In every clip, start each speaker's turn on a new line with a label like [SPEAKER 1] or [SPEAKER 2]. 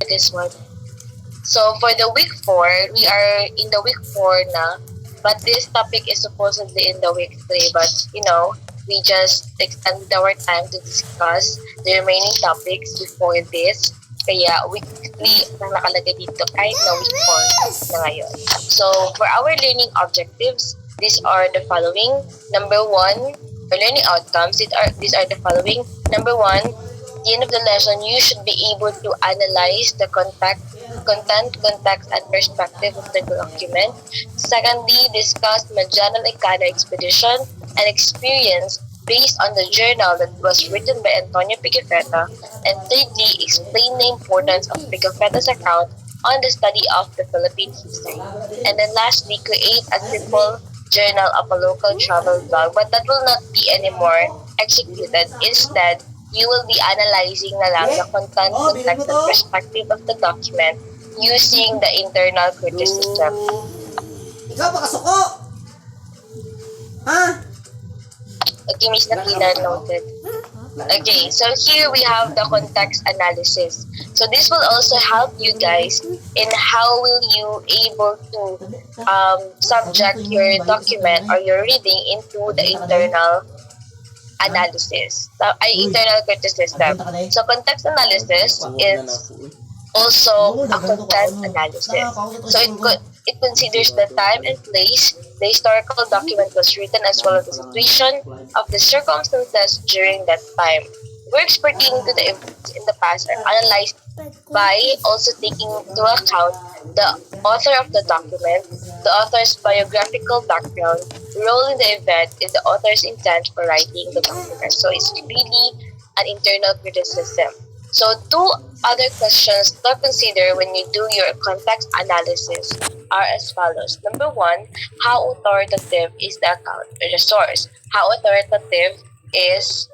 [SPEAKER 1] this one. So for the week 4, we are in the week 4 na, but this topic is supposedly in the week 3, but we just extended our time to discuss the remaining topics before this. Kaya week 3 na nakalagay dito kahit na week 4 na ngayon. So for our learning objectives, these are the following. Number 1, for learning outcomes, these are the following. Number 1, at the end of the lesson, you should be able to analyze the content, context, and perspective of the document. Secondly, discuss Magellan expedition and experience based on the journal that was written by Antonio Pigafetta. And thirdly, explain the importance of Pigafetta's account on the study of the Philippine history. And then lastly, create a simple journal of a local travel blog, but that will not be anymore executed. Instead, you will be analyzing na lang the content, context, and perspective of the document using the internal criticism.
[SPEAKER 2] Ikaw ba kasuko? Ha?
[SPEAKER 1] Okay, Miss Nakila noted. Okay, so here we have the context analysis. So this will also help you guys in how will you able to subject your document or your reading into the internal analysis, internal criticism. So context analysis is also a content analysis. So it considers the time and place the historical document was written as well as the situation of the circumstances during that time. Works pertaining to the events in the past are analyzed by also taking into account the author of the document, the author's biographical background, role in the event, and the author's intent for writing the document. So it's really an internal criticism. So 2 other questions to consider when you do your context analysis are as follows. Number 1, how authoritative is the account or the source? How authoritative is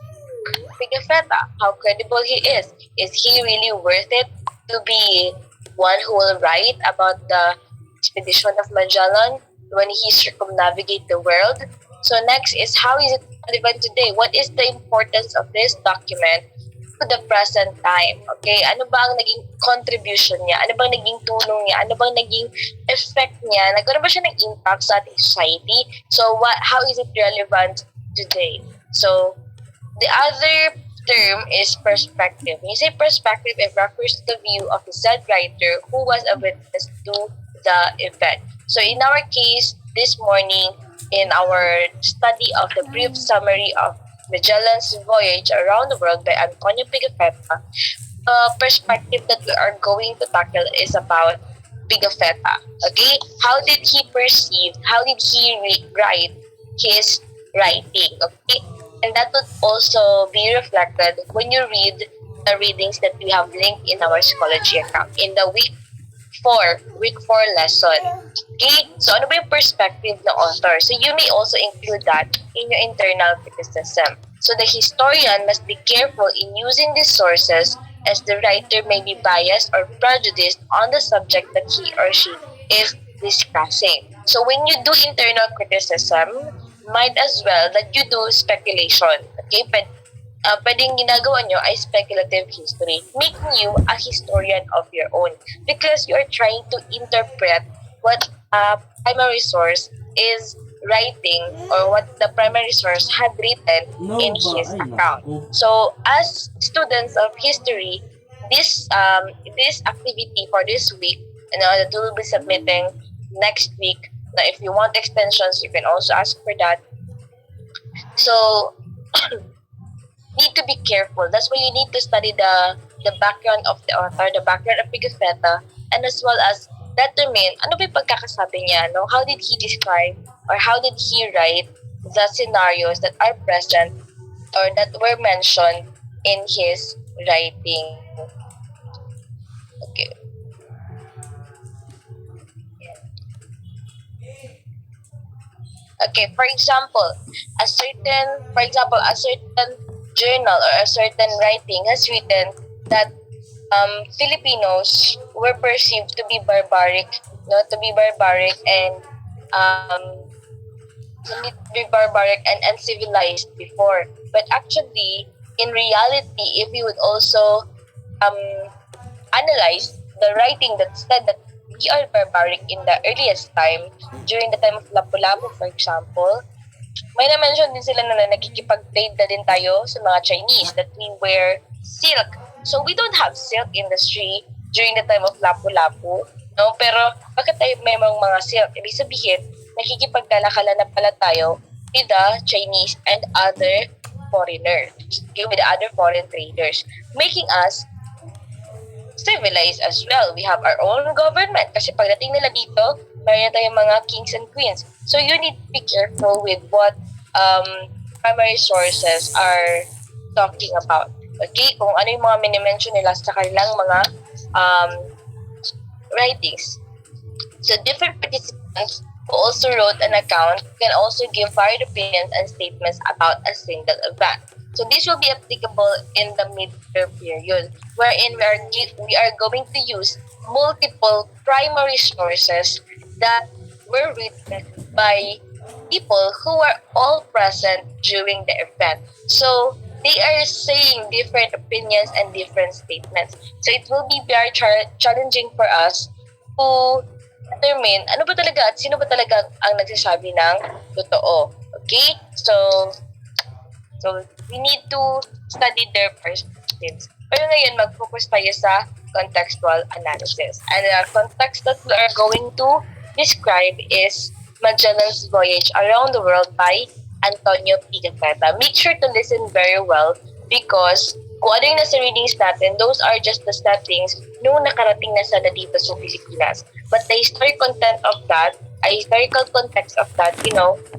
[SPEAKER 1] Pigafetta? How credible he is? Is he really worth it to be one who will write about the expedition of Magellan when he circumnavigate the world? So next is, how is it relevant today? What is the importance of this document to the present time? Okay, ano ba ang naging contribution niya? Ano bang naging tulong niya? Ano bang naging effect niya? Nagkaroon ba siya ng impact sa ating society? So how is it relevant today? So the other term is perspective. When you say perspective, it refers to the view of the said writer who was a witness to the event. So in our case, this morning, in our study of the brief summary of Magellan's voyage around the world by Antonio Pigafetta, perspective that we are going to tackle is about Pigafetta. Okay? How did he perceive, how did he write his writing? Okay? And that would also be reflected when you read the readings that we have linked in our Schoology account in the week 4 lesson. Okay? So ano ba yung perspective ng author? So you may also include that in your internal criticism. So the historian must be careful in using these sources, as the writer may be biased or prejudiced on the subject that he or she is discussing. So when you do internal criticism, might as well that you do speculation. Okay? Pwedeng ginagawa nyo ay speculative history, making you a historian of your own, because you're trying to interpret what a primary source is writing or what the primary source had written in his account. So as students of history, this activity for this week, that we'll be submitting next week. Now, if you want extensions, you can also ask for that. So need to be careful. That's why you need to study the background of the author, the background of Pigafetta, and as well as determine ano ba yung pagkakasabi niya, no? How did he describe or how did he write the scenarios that are present or that were mentioned in his writing. Okay. Okay, for example, a certain journal or a certain writing has written that Filipinos were perceived to be barbaric, and uncivilized before. But actually, in reality, if you would also analyze the writing that said that we are barbaric in the earliest time, during the time of Lapu-Lapu, for example, may na-mention din sila na nakikipag-trade na din tayo sa mga Chinese that we wear silk. So, we don't have silk industry during the time of Lapu-Lapu, no? Pero, bakit tayo may mga silk? Ibig sabihin, nakikipagkalakala na pala tayo with the Chinese and other foreigners, okay, with other foreign traders, making us civilized as well. We have our own government kasi pagdating nila dito, mayroon tayong mga kings and queens. So you need to be careful with what primary sources are talking about. Okay? Kung ano yung mga minimension nila sa kanilang mga writings. So different participants who also wrote an account can also give varied opinions and statements about a single event. So this will be applicable in the mid-term period, wherein we are going to use multiple primary sources that were written by people who are all present during the event. So they are saying different opinions and different statements. So it will be very challenging for us to determine ano ba talaga at sino ba talaga ang nagsasabi ng totoo. Okay? So, we need to study their perspectives. Pero ngayon, mag-focus tayo sa contextual analysis. And the context that we are going to describe is Magellan's Voyage Around the World by Antonio Pigafetta. Make sure to listen very well because kung ano yung nasa readings natin, those are just the settings nung nakarating na sana dito sa Pilipinas. But the historical content of that, historical context of that,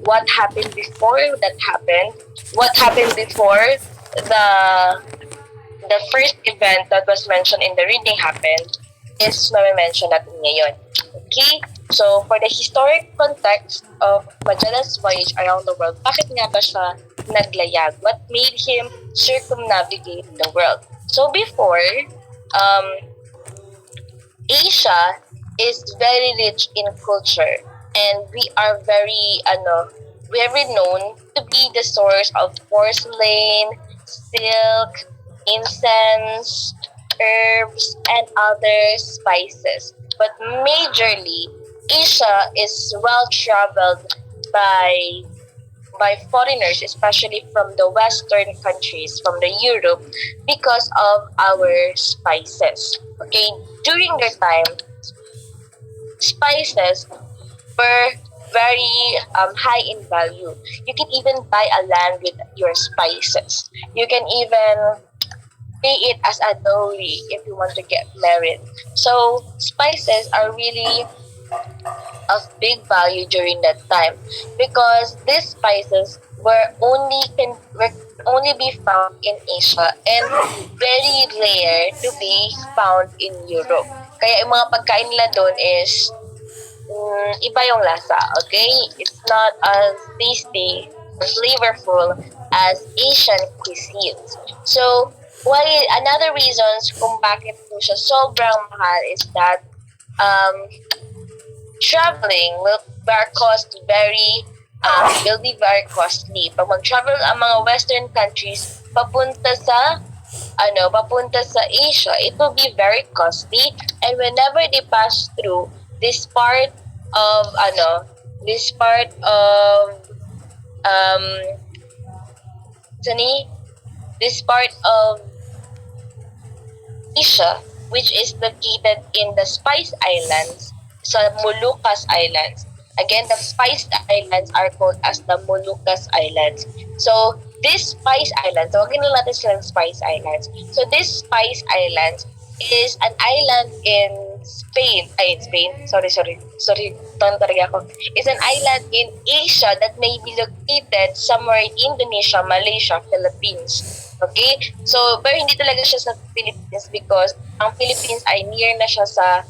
[SPEAKER 1] what happened before that happened, what happened before the first event that was mentioned in the reading happened, is mention natin ngayon. Okay? So, for the historic context of Magellan's voyage around the world, bakit nga ba siya naglayag? What made him circumnavigate the world? So, before, Asia is very rich in culture, and we are very known to be the source of porcelain, silk, incense, herbs, and other spices. But majorly, Asia is well traveled by foreigners, especially from the Western countries, from the Europe, because of our spices. Okay, during their time, spices were very high in value. You can even buy a land with your spices. You can even pay it as a dowry if you want to get married. So spices are really of big value during that time because these spices can only be found in Asia and very rare to be found in Europe. Kaya yung mga pagkain nila doon is iba yung lasa, okay? It's not as tasty or flavorful as Asian cuisines. So, another reasons kung bakit po siya sobrang mahal is that traveling will be very costly. Pag mag-travel ang mga Western countries papunta sa Asia, it will be very costly. And whenever they pass through this part of Asia, which is located in the Spice Islands, sa Moluccas Islands. Again, the Spice Islands are called as the Moluccas Islands. So, this Spice Islands, tawagin na natin silang Spice Islands. So, this Spice Islands is an island in Spain. Sorry, talaga ako. It's an island in Asia that may be located somewhere in Indonesia, Malaysia, Philippines. Okay? So, pero hindi talaga siya sa Philippines because ang Philippines ay near na siya sa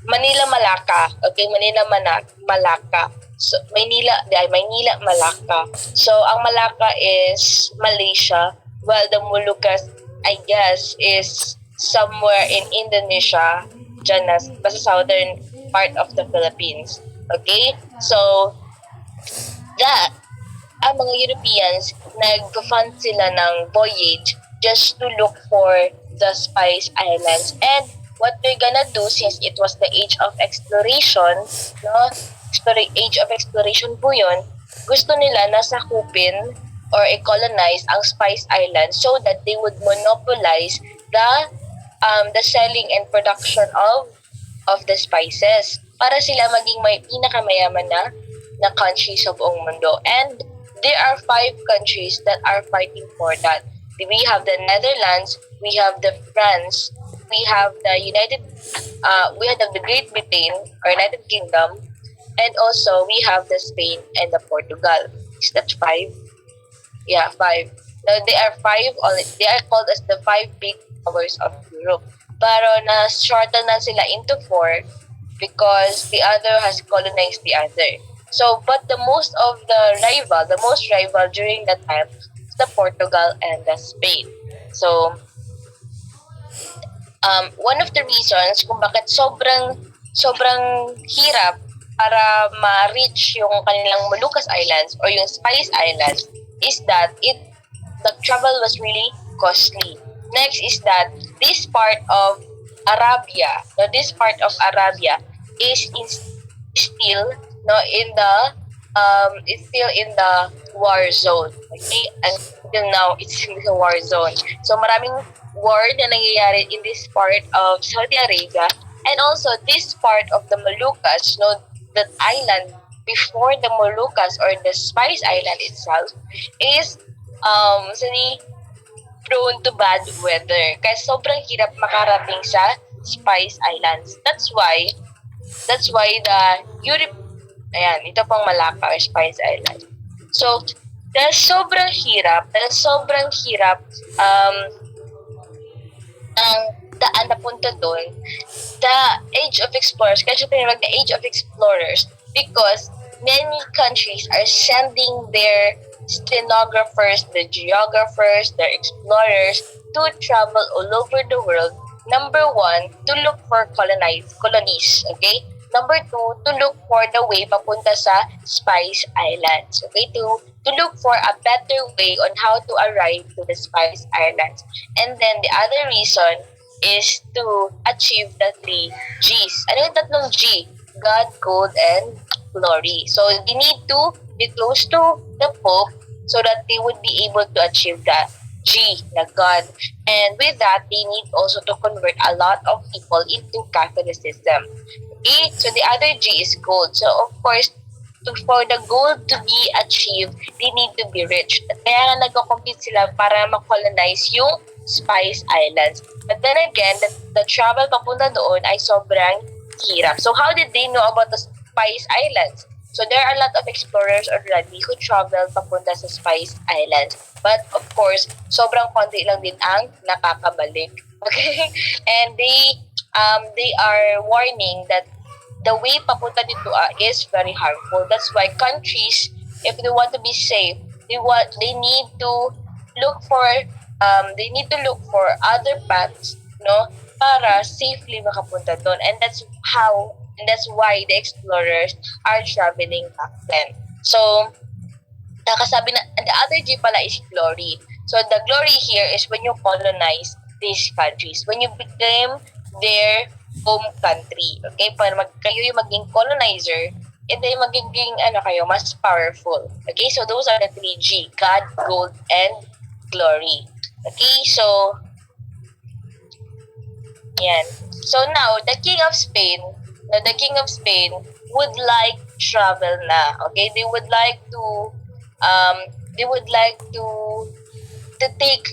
[SPEAKER 1] Manila, Malacca. Okay? Malacca. So, Maynila, Malacca. So, ang Malacca is Malaysia, while the Moluccas, I guess, is somewhere in Indonesia, dyan na, basta southern part of the Philippines. Okay? So, ang mga Europeans, nag-fund sila ng voyage just to look for the Spice Islands. And what they're gonna do, since it was the age of exploration, no, age of exploration po yun, gusto nila na sakupin or i-colonize ang Spice Islands so that they would monopolize the selling and production of the spices para sila maging may pinakamayaman na country sa buong mundo. And there are 5 countries that are fighting for that. We have the Netherlands, we have the France, we have the we have the Great Britain or United Kingdom, and also we have the Spain and the Portugal. Is that 5? Yeah, 5. Now, they are 5. They are called as the 5 big powers of Europe. Pero na-shorten na sila into 4 because the other has colonized the other. So, but the most rival during that time is the Portugal and the Spain. So, one of the reasons kung bakit sobrang hirap para ma-reach yung kanilang Moluccas Islands or yung Spice Islands is that the travel was really costly. Next is that this part of Arabia is still in the war zone. Okay, until now it's in the war zone. So maraming war na nangyayari in this part of Saudi Arabia, and also this part of the Moluccas, that island before the Moluccas or the Spice Island itself is prone to bad weather. Kaya sobrang hirap makarating sa Spice Islands. That's why the Europe, ito pang Malacca or Spice Island. So, dahil sobrang hirap ang daan na punta doon, the Age of Explorers, kaya siya tinawag na Age of Explorers because many countries are sending their stenographers, the geographers, their explorers to travel all over the world. Number 1, to look for colonies, okay? Number 2, to look for the way papunta sa Spice Islands, okay? To look for a better way on how to arrive to the Spice Islands. And then the other reason is to achieve the 3 G's. Ano yung tatlong G? God, gold, and glory. So they need to be close to the Pope so that they would be able to achieve that G, na God. And with that, they need also to convert a lot of people into Catholicism. Okay? So the other G is gold. So of course, for the gold to be achieved, they need to be rich. Kaya nga nagko-compete sila para makolonize yung Spice Islands. But then again, the travel papunta doon ay sobrang hirap. So how did they know about the Spice Islands? So there are a lot of explorers already who traveled papunta sa Spice Islands. But of course, sobrang konti lang din ang nakakabalik. Okay? And they are warning that the way papunta dito is very harmful. That's why countries, if they want to be safe, they need to look for other paths, para safely makapunta doon. And that's why the explorers are traveling back then. So, nakasabi na, the other G pala is glory. So, the glory here is when you colonize these countries. When you became their home country. Okay? Para kayo yung maging colonizer, and then magiging mas powerful. Okay? So, those are the 3 G. God, gold, and glory. Okay? So, yan. So, now, the King of Spain would like travel na. Okay, they would like to take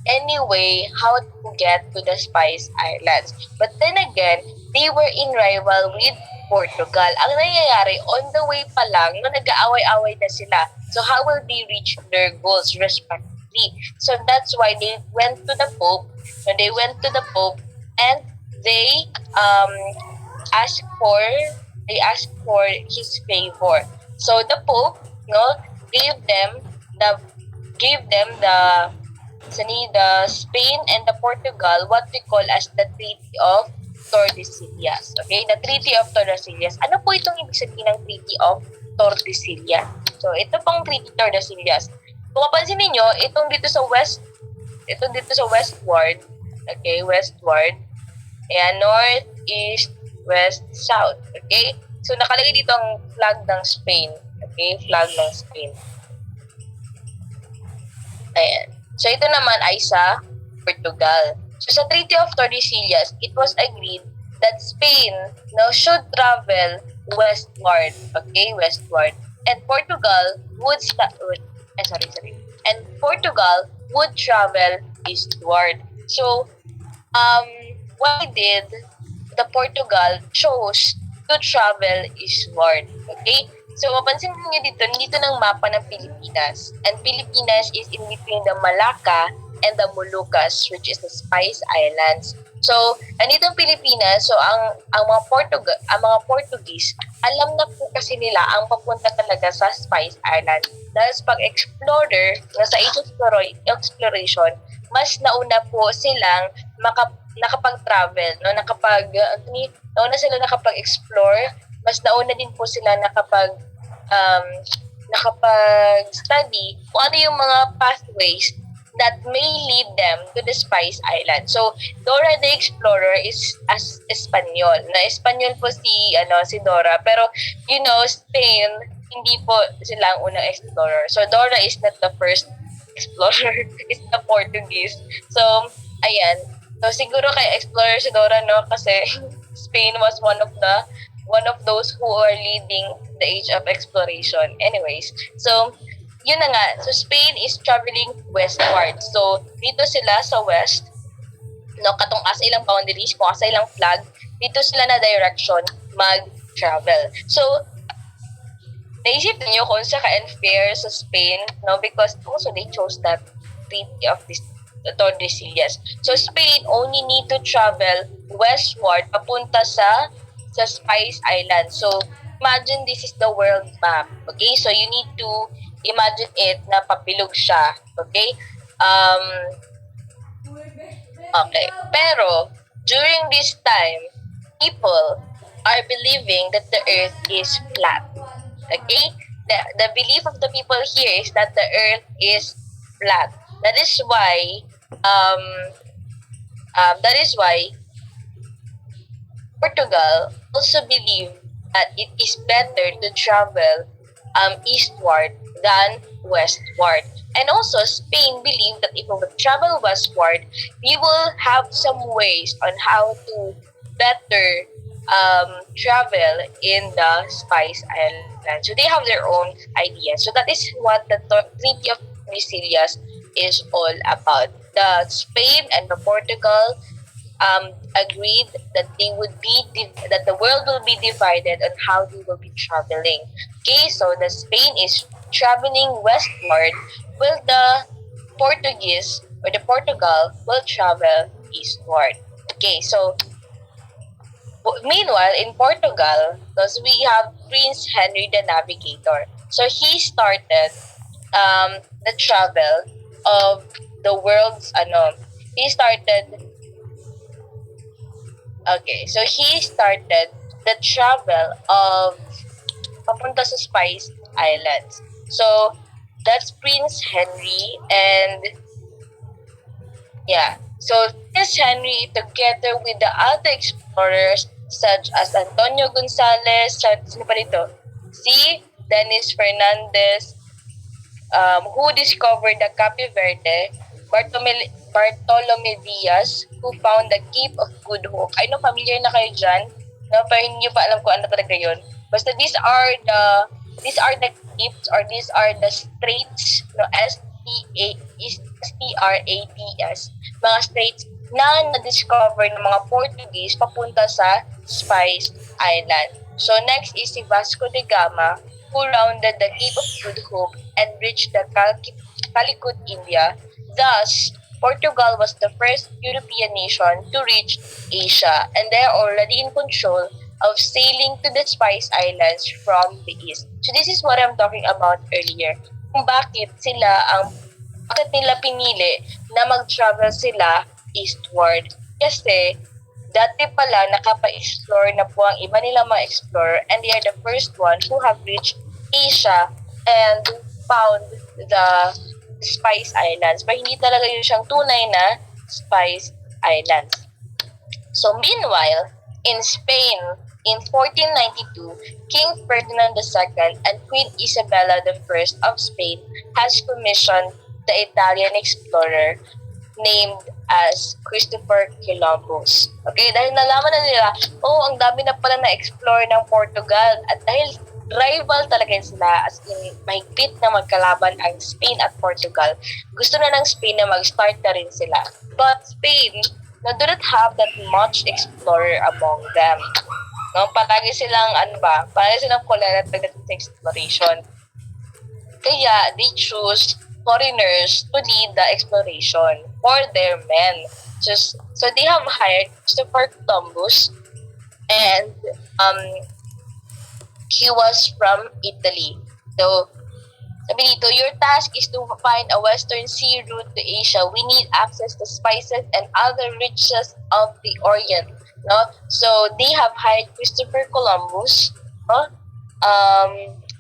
[SPEAKER 1] any way how to get to the Spice Islands. But then again, they were in rival with Portugal. Ang nangyayari, on the way pa lang, nag-aaway-away na sila. So how will they reach their goals respectively? So that's why they went to the Pope. And they asked for his favor. So the Pope, gave them the Spain and the Portugal what we call as the Treaty of Tordesillas. Okay, the Treaty of Tordesillas. Ano po itong ibig sabihin ng Treaty of Tordesillas? So ito pong Treaty Tordesillas. Kung mapansin niyo, itong dito sa West ito dito sa westward. Okay, westward. Ayan, north, east, west, south. Okay? So, nakalagay dito ang flag ng Spain. Okay, flag ng Spain. Ayan. So, ito naman ay sa Portugal. So, sa Treaty of Tordesillas, it was agreed that Spain now should travel westward. Okay, westward. And Portugal would And Portugal would travel eastward. So, why did the Portugal chose to travel eastward? Okay? So, mapansin niyo dito ng mapa ng Pilipinas. And Pilipinas is in between the Malacca and the Moluccas, which is the Spice Islands. So, andito ang Pilipinas, so ang mga Portuguese, alam na po kasi nila ang papunta talaga sa Spice Island. Dahil sa pag-explorer, sa age of exploration, mas nauna po silang nakapag-travel, no? Nauna sila nakapag-explore, mas nauna din po sila nakapag-study kung ano yung mga pathways that may lead them to the Spice Island. So, Dora the Explorer is as Espanyol. Na Espanyol po si Dora, pero Spain, hindi po sila ang unang explorer. So, Dora is not the first explorer, it's the Portuguese. So, ayan. So, siguro kay explorer si Dora, no, kasi Spain was one of those who are leading the age of exploration. Anyways, so yun na nga. So Spain is traveling westward. So dito sila sa west, no, katong asa ilang boundaries, kung asa ilang flag, dito sila na direction mag-travel. So naisip niyo kung sa ka-unfair sa Spain, no, because also they chose that Treaty of Tordesillas. So Spain only need to travel westward papunta sa Spice Island. So imagine this is the world map. Okay? So you need to imagine it na pabilog siya. Okay? Okay. Pero during this time, people are believing that the earth is flat. Okay? The belief of the people here is that the earth is flat. That is why Portugal also believe that it is better to travel eastward than westward. And also, Spain believed that if we would travel westward, we will have some ways on how to better travel in the Spice Island. So they have their own ideas. So that is what the Treaty of Tordesillas is all about. The Spain and the Portugal agreed that that the world will be divided on how they will be traveling. Okay, so the Spain is traveling westward, while the Portuguese or the Portugal will travel eastward. Okay, so meanwhile in Portugal, because we have Prince Henry the Navigator, so he started the travel of the world's he started the travel of papunta sa Spice Islands. So, that's Prince Henry, and yeah. So, Prince Henry, together with the other explorers such as Antonio Gonzalez, sino pa dito? Si Dennis Fernandez, who discovered the Cape Verde, Bartolome Diaz, who found the Cape of Good Hope. I know familiar na kayo dyan, no? Pero hindi nyo pa alam kung ano talaga yun. Basta these are the capes, or these are the straits, no, STRATS, mga straits na na-discover ng mga Portuguese papunta sa Spice Island. So next is si Vasco da Gama, who rounded the Cape of Good Hope and reached the Calicut, India. Thus, Portugal was the first European nation to reach Asia, and they are already in control of sailing to the Spice Islands from the east. So this is what I'm talking about earlier. Kung bakit nila pinili na mag-travel sila eastward. Kasi dati pala nakapa-explore na po ang iba nilang mga explorer, and they are the first one who have reached Asia and found the Spice Islands. Pero hindi talaga yun siyang tunay na Spice Islands. So meanwhile, in Spain, in 1492, King Ferdinand II and Queen Isabella I of Spain has commissioned the Italian explorer named as Christopher Columbus. Okay, dahil nalaman na nila, ang dami na pala na-explore ng Portugal at dahil rival talaga sila, as in mahigpit na magkalaban ang Spain at Portugal, gusto na ng Spain na mag-start na rin sila. But Spain do not have that much explorer among them. No, palagi silang palagi silang kolera pagdating sa exploration. Kaya they choose foreigners to lead the exploration for their men. So they have hired Christopher Columbus, and he was from Italy. So sabi dito, your task is to find a western sea route to Asia. We need access to spices and other riches of the Orient. No? So they have hired Christopher Columbus, no?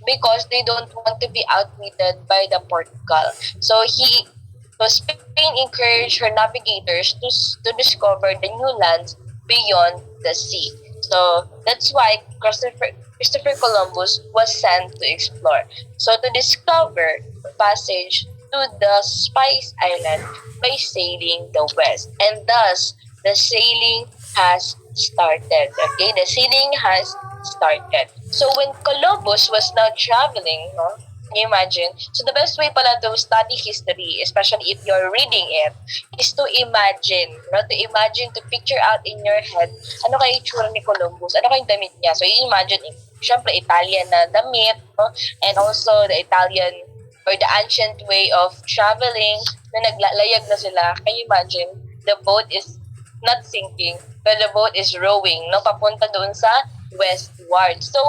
[SPEAKER 1] Because they don't want to be outwitted by the Portugal. So Spain encouraged her navigators to discover the new lands beyond the sea. So that's why Christopher Columbus was sent to explore. So to discover the passage to the Spice Island by sailing the west. And thus, the sailing has started. Okay, the sailing has started. So when Columbus was now traveling, no, can you imagine? So the best way pala to study history, especially if you're reading it, is to imagine, no? To imagine, to picture out in your head, ano kaya itsura ni Columbus, ano kaya damit niya. So you imagine, syempre, Italian na damit, no? And also the Italian or the ancient way of traveling, na naglalayag na sila. Can you imagine? The boat is not sinking, but the boat is rowing, no? Papunta doon sa westward. So,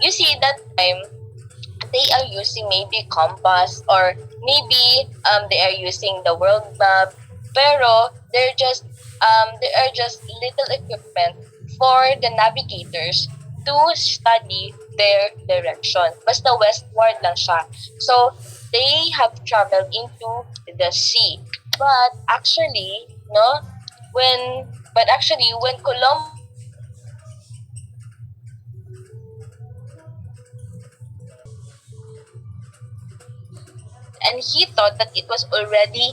[SPEAKER 1] you see, that time, they are using maybe compass or maybe they are using the world map, pero there are just little equipment for the navigators to study their direction. Basta westward lang siya. So they have traveled into the sea. But actually, when Columbus and he thought that it was already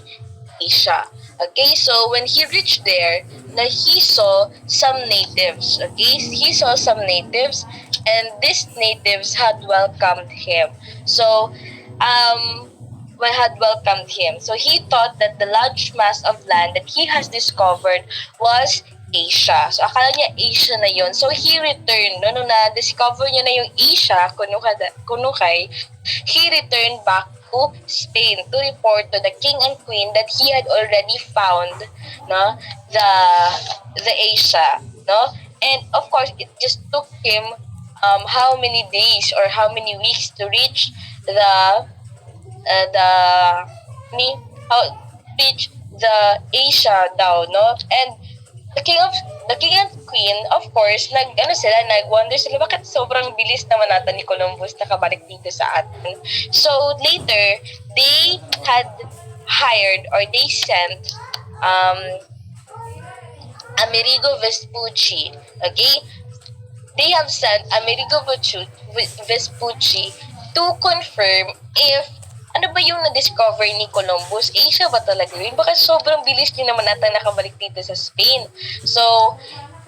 [SPEAKER 1] Asia. Okay, so when he reached there, he saw some natives. Okay, he saw some natives, and these natives had welcomed him. So, So he thought that the large mass of land that he has discovered was Asia. So akala niya Asia na yon. So he returned. No, na-discover niya na yung Asia, kunukay, he returned back to Spain to report to the king and queen that he had already found, the Asia, and of course it just took him how many days or how many weeks to reach the Asia daw, and the king and queen, of course, nag-wonder sila, bakit sobrang bilis naman natin ni Columbus nakabalik dito sa atin. So, later, they had hired or they sent Amerigo Vespucci. Okay? They have sent Amerigo Vespucci to confirm if ano ba yung na-discover ni Columbus? Asia ba talaga yun? Baka sobrang bilis niya naman natin nakabalik dito sa Spain. So,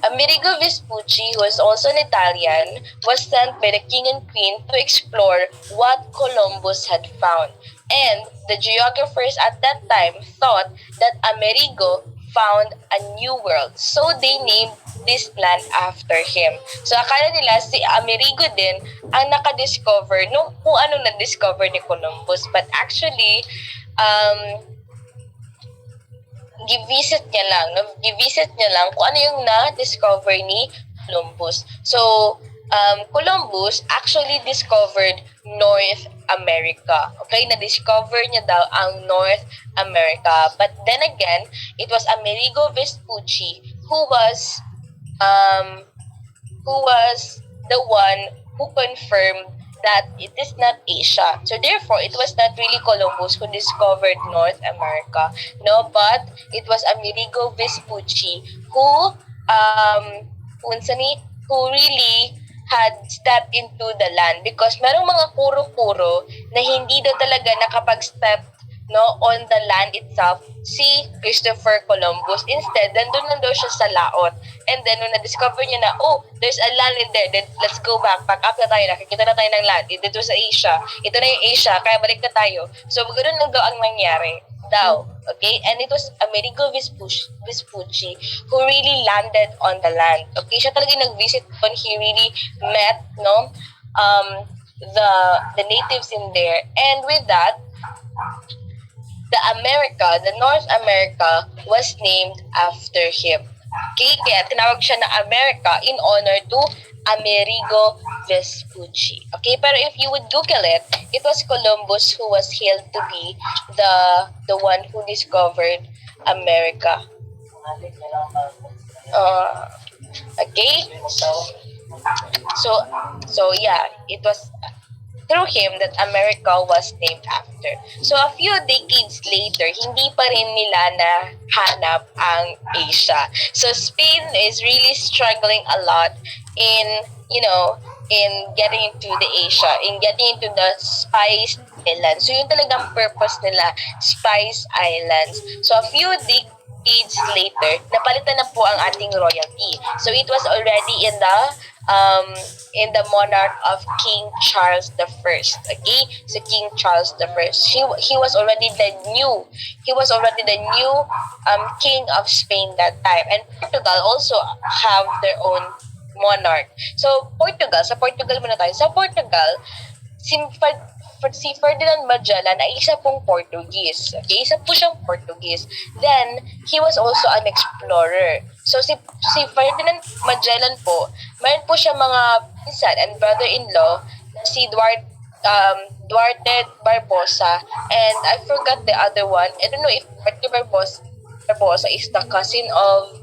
[SPEAKER 1] Amerigo Vespucci, who was also an Italian, was sent by the king and queen to explore what Columbus had found. And the geographers at that time thought that Amerigo found a new world. So they named this land after him. So akala nila si Amerigo din ang nakadiscover nung kung ano na-discover ni Columbus. But actually, givisit niya lang kung ano yung na-discover ni Columbus. So, Columbus actually discovered North America. Okay, na-discover niya daw ang North America. But then again, it was Amerigo Vespucci who was the one who confirmed that it is not Asia. So therefore, it was not really Columbus who discovered North America, no, but it was Amerigo Vespucci who unsa ni, who really had stepped into the land because merong mga kuro-kuro na hindi daw talaga nakapag-step no on the land itself si Christopher Columbus. Instead, nandun lang daw siya sa laot. And then, when na-discover niya na, oh, there's a land in there, then let's go back. Pack up na tayo, nakikita na tayo ng land. Dito sa Asia. Ito na yung Asia, kaya balik na tayo. So, ganoon lang daw ang nangyari. Daw. Okay? And it was Amerigo Vespucci who really landed on the land. Okay? Siya talaga nag-visit doon. He really met, no, the natives in there. And with that, the North America was named after him. Okay, kaya tinawag siya na America in honor to Amerigo Vespucci. Okay, pero if you would Google it, it was Columbus who was hailed to be the one who discovered America. Okay, so yeah, it was through him that America was named after. So a few decades later, hindi pa rin nila nahanap ang Asia. So Spain is really struggling a lot in, in getting into the Asia, in getting into the Spice Islands. So yun talagang purpose nila, Spice Islands. So a few decades later, napalitan na po ang ating royalty. So it was already in the monarch of King Charles the First. Okay, so King Charles the First, he was already the new king of Spain that time, and Portugal also have their own monarch. So sa Portugal muna tayo. Sa Portugal, si Ferdinand Magellan ay isa pong Portuguese. Okay, isa po siyang Portuguese. Then, he was also an explorer. So, si Ferdinand Magellan po, mayroon po siya mga pinsan and brother-in-law, si Duarte Barbosa, and I forgot the other one. I don't know if Duarte Barbosa is the cousin of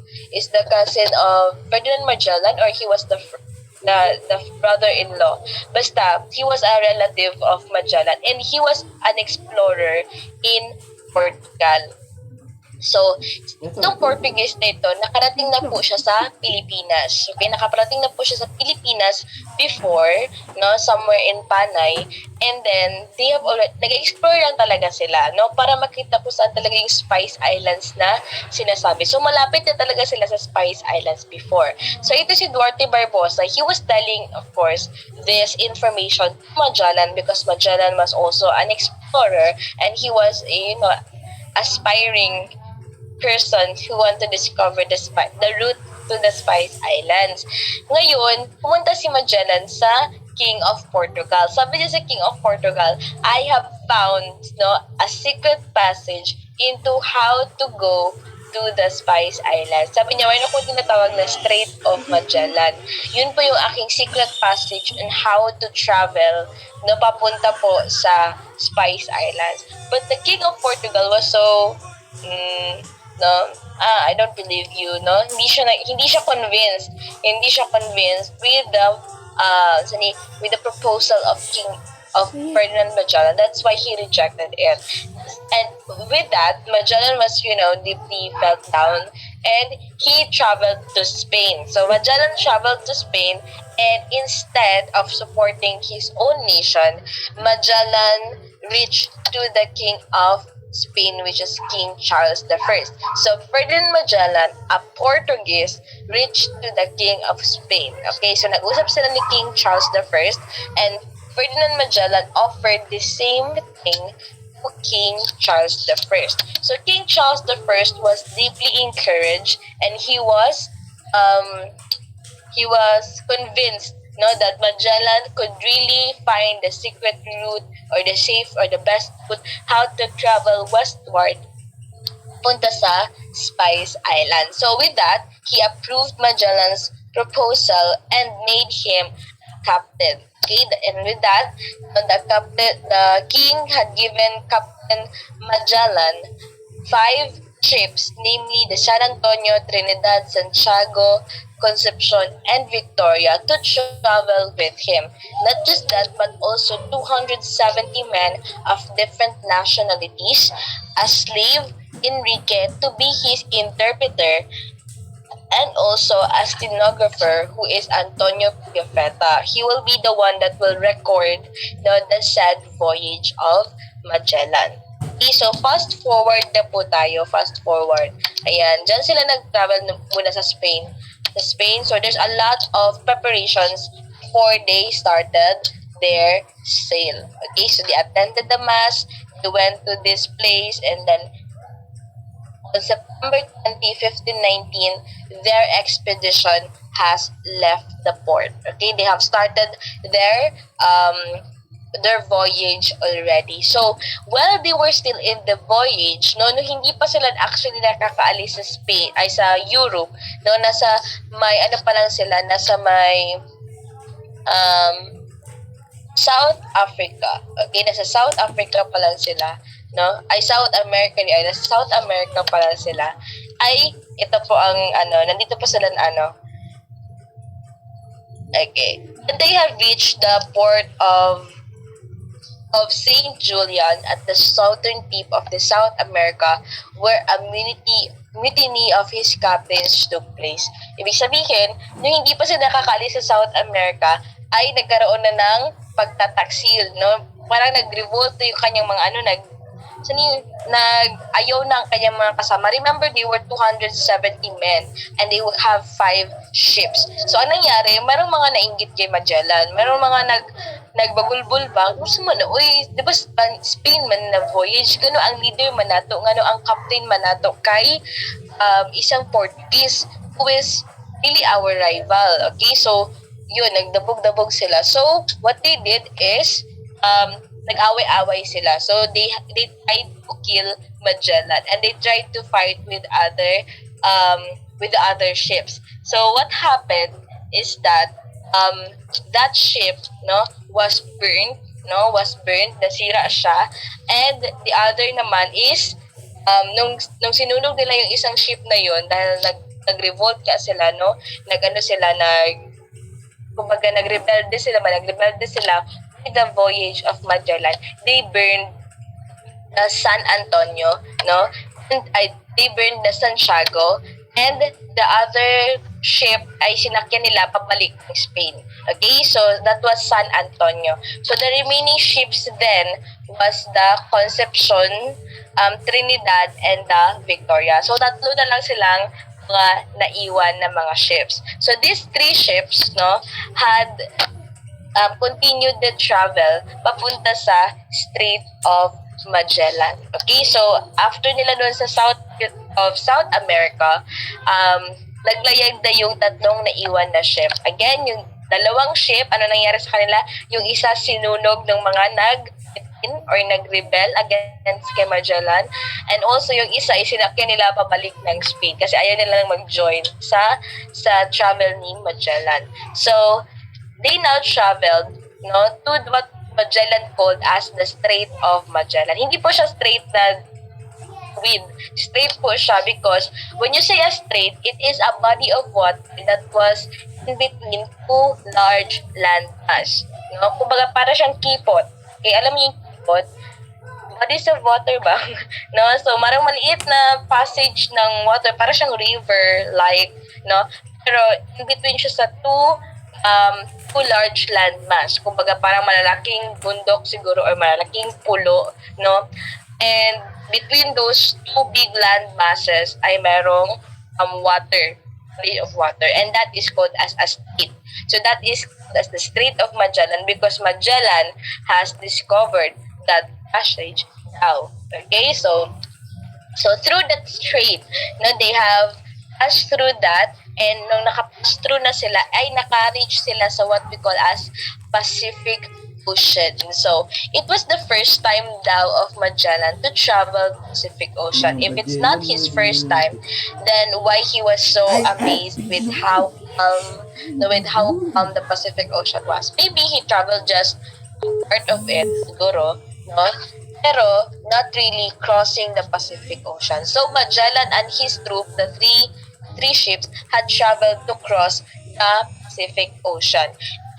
[SPEAKER 1] Ferdinand Magellan, or he was the brother-in-law. Basta, he was a relative of Magellan, and he was an explorer in Portugal. So, itong Portuguese na ito, nakarating na po siya sa Pilipinas. Okay, nakaparating na po siya sa Pilipinas before, no, somewhere in Panay. And then, they have already, nag-explore lang talaga sila, no, para makita kung saan talaga yung Spice Islands na sinasabi. So, malapit na talaga sila sa Spice Islands before. So, ito si Duarte Barbosa, he was telling, of course, this information to Magellan because Magellan was also an explorer and he was a, aspiring person who want to discover the route to the Spice Islands. Ngayon, pumunta si Magellan sa King of Portugal. Sabi niya sa King of Portugal, I have found a secret passage into how to go to the Spice Islands. Sabi niya, mayroon akong tinatawag na Strait of Magellan. Yun po yung aking secret passage on how to travel papunta po sa Spice Islands. But the King of Portugal was so I don't believe you, hindi siya convinced with the proposal of Ferdinand Magellan. That's why he rejected it. And with that, Magellan was deeply felt down, and he traveled to Spain. So Magellan traveled to Spain, and instead of supporting his own nation, Magellan reached to the King of Spain, which is King Charles the First. So Ferdinand Magellan, a Portuguese, reached to the King of Spain. Okay, so nag-usap sila ni King Charles the First, and Ferdinand Magellan offered the same thing to King Charles the First. So King Charles the First was deeply encouraged, and he was convinced that Magellan could really find the secret route or the safe or the best route how to travel westward punta sa Spice Island. So with that, he approved Magellan's proposal and made him captain. Okay, and with that, the king had given Captain Magellan 5 ships, namely the San Antonio, Trinidad, Santiago, Concepcion, and Victoria to travel with him. Not just that, but also 270 men of different nationalities, a slave, Enrique, to be his interpreter, and also a stenographer who is Antonio Piofeta. He will be the one that will record the said voyage of Magellan. Okay, so fast forward na po tayo, fast forward. Ayan, dyan sila nag-travel muna sa Spain. So there's a lot of preparations before they started their sail. Okay, so they attended the mass, they went to this place, and then on September 20, 1519, their expedition has left the port. Okay, they have started their their voyage already. So, while they were still in the voyage, no hindi pa sila actually nakakaalis sa Spain, ay sa Europe, no, nasa may ano pa lang sila, nasa may um, South Africa. Okay, nasa South Africa pa lang sila, no? Ay South America, ay nasa South America pa lang sila. Ay ito po ang nandito po sila okay. And they have reached the port of St. Julian at the southern tip of the South America, where a mutiny of his captains took place. Ibig sabihin, nung hindi pa sila nakakaalis sa South America, ay nagkaroon na ng pagtataksil, no? Parang nag-revolt yung kanyang mga nag-ayaw ng kanyang mga kasama. Remember, they were 270 men and they would have 5 ships. So, anong nangyari? Merong mga nainggit kay Magellan. Merong mga nagbagulbul ba? Gusto mo na, uy, di ba Spain man na voyage? Gano ang leader man nato? Gano ang captain man nato kay isang Portuguese who is really our rival. Okay, so, yun, nagdabog-dabog sila. So, what they did is, nag-away-away sila. So, they tried to kill Magellan and they tried to fight with the other ships. So, what happened is that that ship, was burned, nasira siya, and the other naman is, nung sinunog nila yung isang ship na yun, dahil nag-revolt ka sila, nagrebelde sila with the voyage of Magellan. They burned the San Antonio, and they burned the Santiago, and the other ship ay sinakyan nila pabalik ng Spain. Okay, so that was San Antonio. So the remaining ships then was the Concepcion, Trinidad, and the Victoria. So tatlo na lang silang mga naiwan na mga ships. So these 3 ships, had continued the travel papunta sa Strait of Magellan. Okay, so after nila doon sa South America, naglayag na yung tatlong naiwan na ship. Again, yung dalawang ship, ano nangyari sa kanila? Yung isa sinunog ng mga nag-rebel against kay Magellan, and also yung isa ay sinakyan nila pabalik ng Spain kasi ayaw nila mag-join sa travel ni Magellan. So, they now traveled, to what Magellan called as the Strait of Magellan. Hindi po siya straight na straight po siya because when you say a strait, it is a body of water that was in between 2 large land mass. Kumbaga para siyang kipot. Okay, alam niyo yung kipot? Bodies of water ba? So marang maliit na passage ng water, para siyang river-like, Pero in between siya sa 2 large landmass. Kumbaga parang malalaking bundok siguro or malalaking pulo, And between those 2 big land masses ay merong body of water, and that is called as a strait. So that is called as the Strait of Magellan because Magellan has discovered that passage now. Okay, so through that strait, they have passed through that, and nung nakapass through na sila, ay naka-reach sila sa what we call as Pacific Ocean. So, it was the first time daw of Magellan to travel Pacific Ocean. If it's not his first time, then why he was so amazed with how calm the Pacific Ocean was. Maybe he traveled just part of it, siguro, pero not really crossing the Pacific Ocean. So, Magellan and his troop, the 3 three ships had traveled to cross the Pacific Ocean.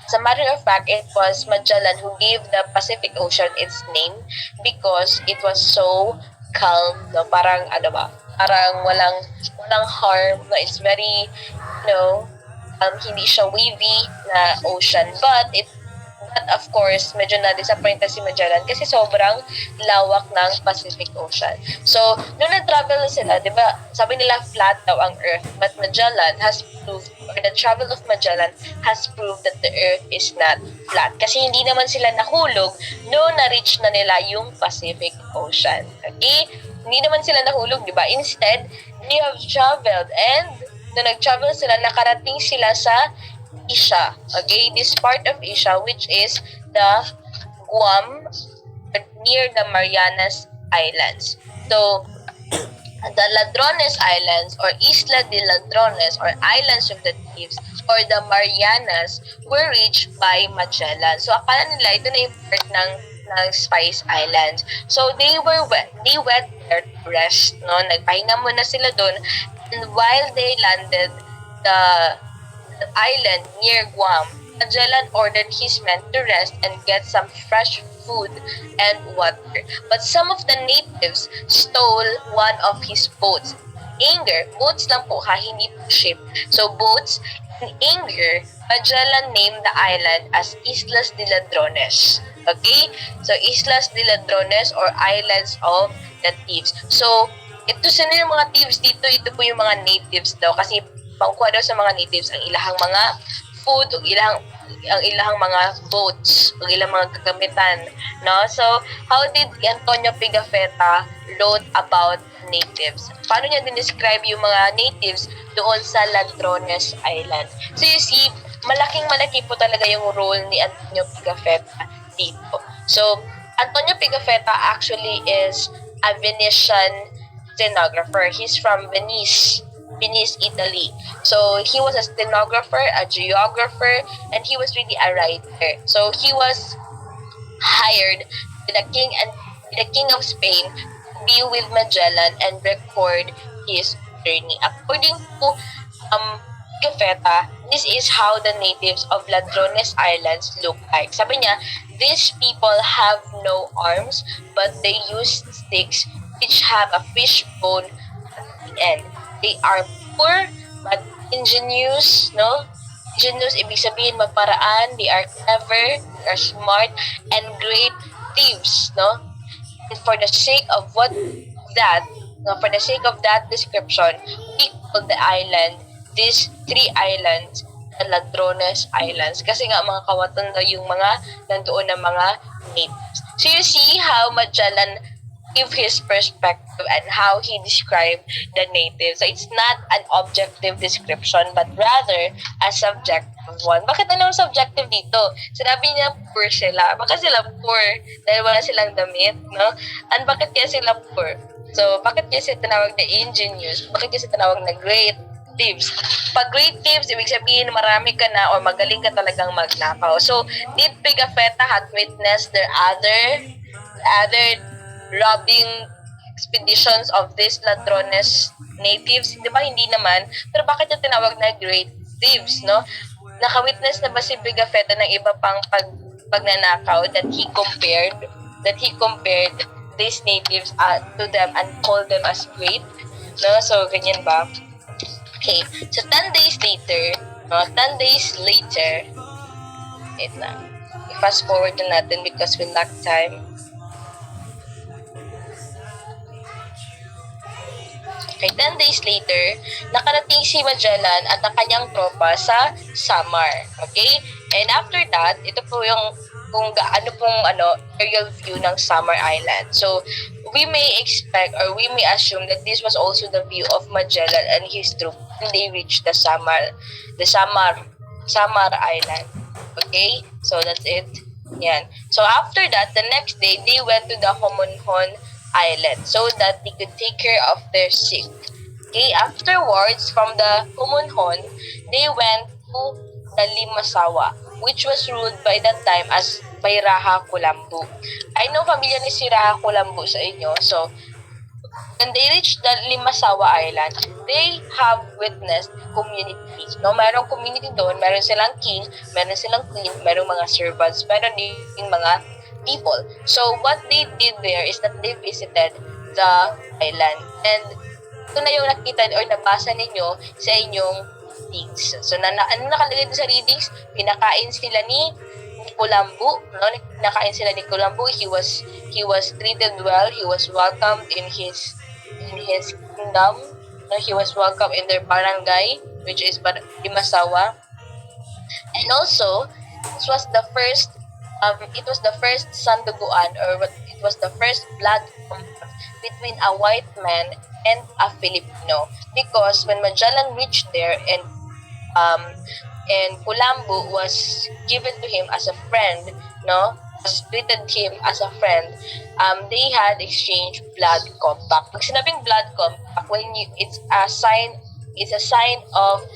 [SPEAKER 1] As a matter of fact, it was Magellan who gave the Pacific Ocean its name because it was so calm, no? Parang, ano ba? Parang walang harm, no? It's very, hindi siya wavy na ocean. But of course, medyo na-disappointed si Magellan kasi sobrang lawak ng Pacific Ocean. So, nung nag-travel sila, di ba, sabi nila flat daw ang Earth, but Magellan has proved, or the travel of Magellan has proved that the Earth is not flat. Kasi hindi naman sila nahulog nung na-reach na nila yung Pacific Ocean. Okay? Hindi naman sila nahulog, di ba? Instead, they have traveled, and nung nag-travel sila, nakarating sila sa Asia. Okay, this part of Asia, which is the Guam, near the Marianas Islands. So, the Ladrones Islands or Isla de Ladrones or Islands of the Thieves or the Marianas were reached by Magellan. So, akala nila ito na yung part ng Spice Islands. So, they went there to rest. No? Nagpahinga muna sila doon. And while they landed the island near Guam, Magellan ordered his men to rest and get some fresh food and water. But some of the natives stole one of his boats. Anger, boats lang po ha, hindi po ship. So boats, in anger, Magellan named the island as Islas de Ladrones. Okay? So Islas de Ladrones or Islands of the Thieves. So, ito sino yung mga thieves dito? Ito po yung mga natives daw kasi pangkuha daw sa mga natives ang ilahang mga food, ang ilahang mga boats, ang ilang mga gagamitan, no? So, how did Antonio Pigafetta wrote about natives? Paano niya din-describe yung mga natives doon sa Ladrones Island? So, you see, malaking-malaki po talaga yung role ni Antonio Pigafetta dito. So, Antonio Pigafetta actually is a Venetian stenographer. He's from Venice, Italy. So he was a stenographer, a geographer, and he was really a writer. So he was hired by the king of Spain to be with Magellan and record his journey. According to Pigafetta, this is how the natives of Ladrones Islands look like. Sabi niya, these people have no arms, but they use sticks which have a fishbone at the end. They are poor but ingenious, no? Ingenious, ibig sabihin magparaan. They are clever, they are smart, and great thieves, no? And for the sake of that description, we call the island, these three islands, the Ladrones Islands. Kasi nga mga kawatan daw yung mga nandoon na mga natives. So you see how Magellan give his perspective and how he described the natives. So it's not an objective description but rather a subjective one. Bakit anong subjective dito? Sinabi niya poor sila. Bakit sila poor? Dahil wala silang damit, no? And bakit kaya sila poor? So, bakit kaya sila tinawag na ingenious? Bakit kaya sila tinawag na great thieves? Pag great thieves, ibig sabihin marami ka na or magaling ka talagang magnakaw. So, did Pigafetta had witnessed their other robbing expeditions of these Ladrones natives? Di ba? Hindi naman. Pero bakit yung tinawag na great thieves, no? Nakawitness na ba si Pigafetta ng iba pang pagnanakaw that he compared these natives to them and called them as great? No? So, ganyan ba? Okay. So, 10 days later, wait lang. I-fast forward na natin because we lack time. Okay, 10 days later, nakarating si Magellan at ang kanyang tropa sa Samar. Okay? And after that, ito po yung kung gaano pong aerial view ng Samar Island. So, we may expect or we may assume that this was also the view of Magellan and his troop when they reached the Samar Island. Okay? So, that's it. Yan. So, after that, the next day, they went to the Homonhon Island so that they could take care of their sick. Okay, afterwards, from the Homonhon, they went to the Limasawa, which was ruled by that time as by Raha Kulambu. I know familiar ni si Raha Kulambu sa inyo. So, When they reach the Limasawa Island, they have witnessed community peace. No, merong community doon, meron silang king, meron silang queen, merong mga servants, meron din mga people. So what they did there is that they visited the island. And ito na yung nakita or nabasa ninyo sa inyong readings. So ano nakalagay sa readings? Pinakain sila ni Kulambu, no? Pinakain sila ni Kulambu. He was treated well. He was welcomed in his kingdom. No? He was welcomed in their barangay, which is Limasawa. And also, it was the first sanduguan, or it was the first blood compact between a white man and a Filipino, because when Magellan reached there and Kulambu was given to him as a friend, no, was treated him as a friend, they had exchanged blood compact. Pag sinabing blood compact, it's a sign of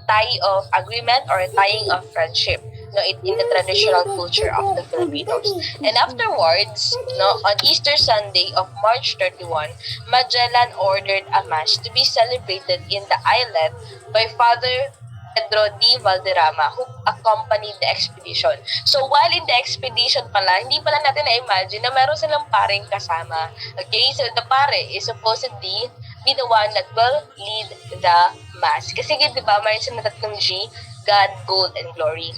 [SPEAKER 1] tie of agreement or tying of friendship, no, in the traditional culture of the Filipinos. And afterwards, no, on Easter Sunday of March 31, Magellan ordered a mass to be celebrated in the island by Father Pedro D. Valderrama, who accompanied the expedition. So while in the expedition pala, hindi pala natin na-imagine na meron silang paring kasama. Okay, so the pare is supposedly be the one that will lead the mass. Kasi di ba, mayroon silang tatlong G, God, Gold, and Glory.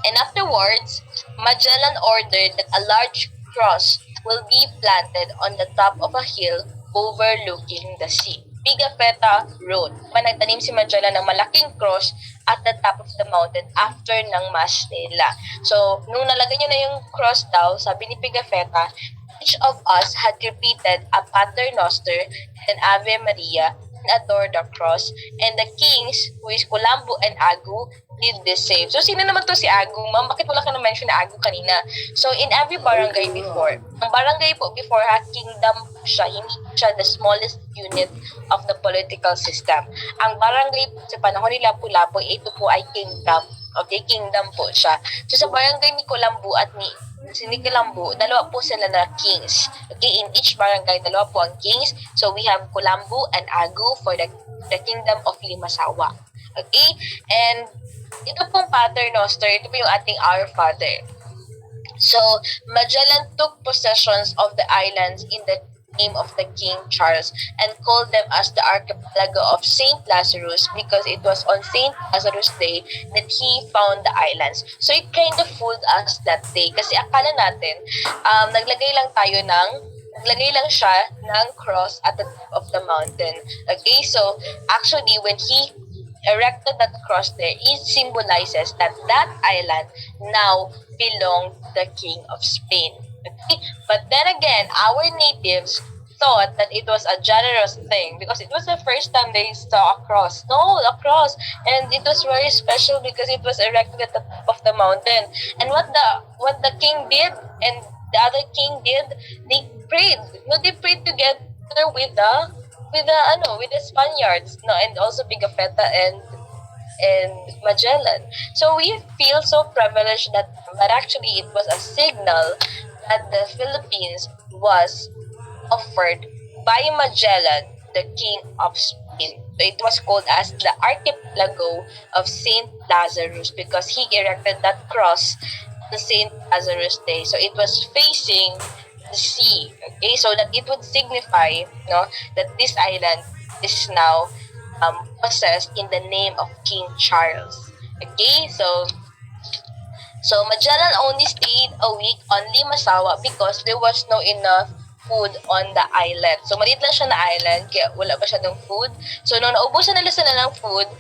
[SPEAKER 1] And afterwards, Magellan ordered that a large cross will be planted on the top of a hill overlooking the sea. Pigafetta Road. Nagtanim si Magellan ng malaking cross at the top of the mountain after ng mass nila. So, nung nalagay niya na yung cross daw, sabi ni Pigafetta, each of us had repeated a Pater Noster and Ave Maria and adored the cross, and the kings, who is Kulambu and Agu, did the same. So, sino naman to si Agu, ma'am? Bakit wala ka na-mention na Agu kanina? So, in every barangay before, ang barangay po before kingdom siya, hindi siya the smallest unit of the political system. Ang barangay po sa panahon ni Lapu-Lapu, ito po ay kingdom. Okay, kingdom po siya. So, sa barangay ni Kulambu at ni Kulambu, dalawa po sila na kings. Okay, in each barangay, dalawa po ang kings. So, we have Kulambu and Agu for the kingdom of Limasawa. Okay, and ito pong Pater Noster, ito po yung ating Our Father. So, Magellan took possessions of the islands in the name of the King Charles and called them as the archipelago of Saint Lazarus, because it was on Saint Lazarus Day that he found the islands. So, it kind of fooled us that day kasi akala natin, naglagay lang siya ng cross at the top of the mountain. Okay, so actually when he erected that cross there, it symbolizes that island now belonged to the King of Spain. Okay? But then again, our natives thought that it was a generous thing because it was the first time they saw a cross. No, a cross. And it was very special because it was erected at the top of the mountain. And what the king did and the other king did, they prayed. No, they prayed together with the Spaniards, no, and also Pigafetta and Magellan. So we feel so privileged but actually it was a signal that the Philippines was offered by Magellan, the King of Spain. So it was called as the Archipelago of Saint Lazarus because he erected that cross on Saint Lazarus Day. So it was facing the sea, okay, so that it would signify, that this island is now possessed in the name of King Charles. Okay, so Magellan only stayed a week on Limasawa because there was no enough food on the island. So maliit lang siya na island, kaya wala pa siya ng food. So nung naubusan nila sila ng food,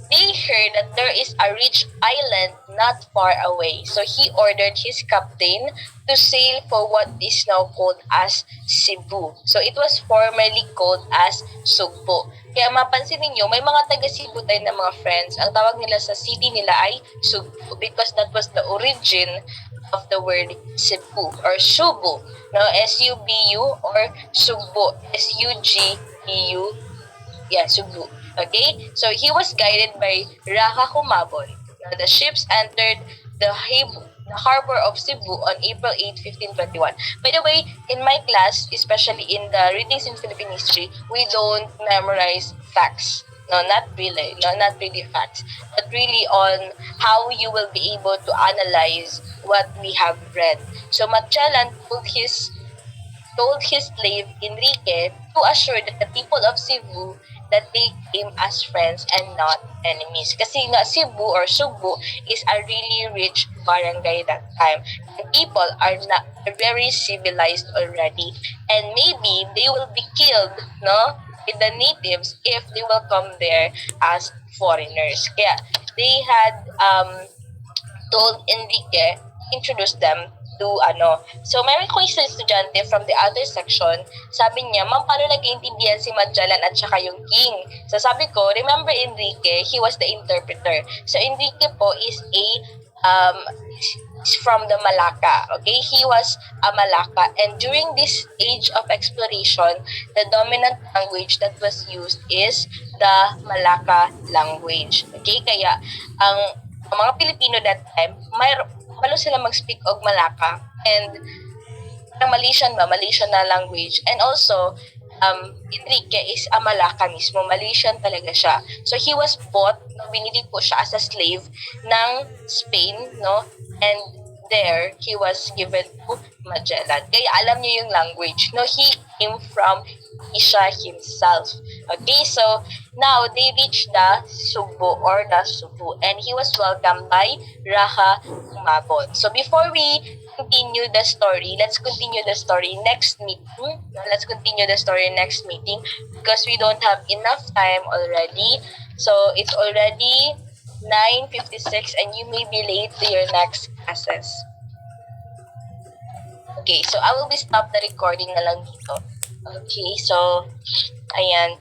[SPEAKER 1] they heard that there is a rich island not far away. So he ordered his captain to sail for what is now called as Cebu. So it was formerly called as Sugbo. Kaya mapansin ninyo, may mga taga-Cebu tayo na mga friends. Ang tawag nila sa city nila ay Sugbo because that was the origin of the word Cebu or Subu. No, S-U-B-U or Sugbo, S-U-G-B-U. Yeah, Sugbo. Okay, so he was guided by Raka Humabon. Now, the ships entered the the harbor of Cebu on April 8, 1521. By the way, in my class, especially in the readings in Philippine history, we don't memorize facts. No, not really facts, but really on how you will be able to analyze what we have read. So Magellan told his slave Enrique to assure that the people of Cebu that they came as friends and not enemies. Kasi nga Cebu or Subu is a really rich barangay that time. And people are very civilized already. And maybe they will be killed, no? With the natives if they will come there as foreigners. Kaya they had told Enrique introduce them to ano. So, meron ko isang estudyante from the other section, sabi niya, ma'am, paano nag-iintindihan si Magellan at saka yung king? So, sabi ko, remember Enrique, he was the interpreter. So, Enrique po is from the Malacca. Okay, he was a Malacca, and during this age of exploration, the dominant language that was used is the Malacca language. Okay, kaya ang mga Pilipino that time, malo sila mag-speak og Malacca, and Malaysian na language, and also Enrique is a Malacca mismo, Malaysian talaga siya. So he was bought, binili po siya as a slave ng Spain, no? And there he was given to Magellan. Kaya alam niyo yung language, no? He came from Asia himself. Okay, so now they reached the Subu, and he was welcomed by Raha Umabon. So before we continue the story, let's continue the story next meeting. Let's continue the story next meeting because we don't have enough time already. So it's already 9:56 and you may be late to your next classes. Okay, so I will be stop the recording na lang dito. Okay, so ayan.